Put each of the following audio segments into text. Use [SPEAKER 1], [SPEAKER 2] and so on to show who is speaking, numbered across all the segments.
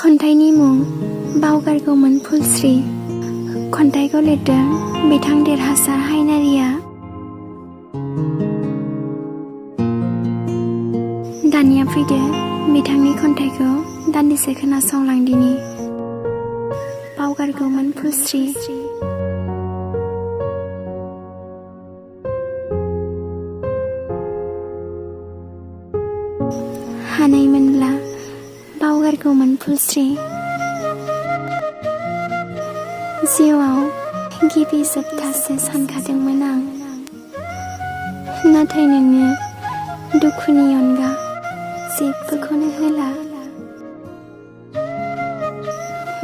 [SPEAKER 1] खन्थाइनि मुं बावगारगौमोन फुलस्रि। खन्थाइखौ लिरदों बिथां देरहासार हायनारिया। दानिया फैदो बिथांनि खन्थाइखौ दान्दिसे खोनासंलांदिनि। बावगारगौमोन फुलस्रि। हानायमोनब्ला बावगारगौमोन फुलस्रि। जिउआव गिबि जोबथासो सानखादोंमोन आं, नाथाय नोङो दुखुनि अनगा जेबोखौनो होला।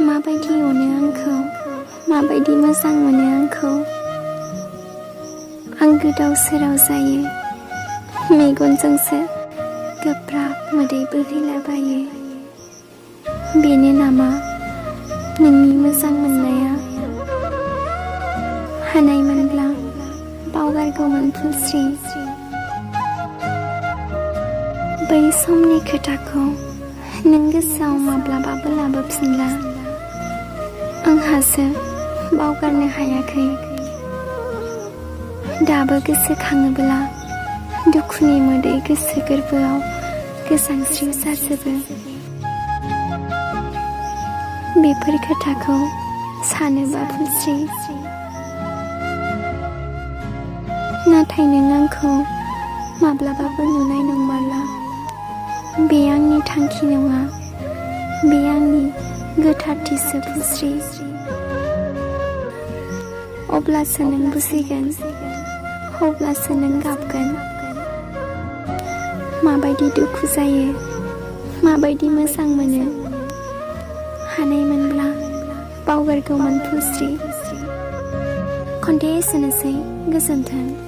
[SPEAKER 1] माबायदि अनो आंखौ, माबायदि मोजां मोनो आंखौ। आं गोदाव सोराव जायो, मेगनजोंसो गोब्राब मोदै बोहैलाबायो। बेनो नामा नोंनि मोजां मोननाया? हानायमोनब्ला बावगारगौमोन फुलस्रि। बै समनि खोथाखौ नों गोसोआव माब्लाबाबो लाबोफिनला। आंहासो बावगारनो हायाखै। दाबो गोसोखाङोब्ला दुखुनि मोदै गोसो गोरबोआव गोजांस्रिउ जाजोबो। बेफोर खोथाखौ सानोबा फुलस्रि, नाथाय नों आंखौ माब्लाबाबो नुनाय नंमारला। बे आंनि थांखि नङा, बे आंनि गोथारथिसो फुलस्रि। अब्लासो नों बुजिगोन, अब्लासो नों गाबगोन। माबायदि दुखु जायो, माबायदि मोजां मोनो। हानायमोनब्ला बावगारगौमोन फुलस्रि। खन्थाइया एसेनोसै, गोजोन्थों।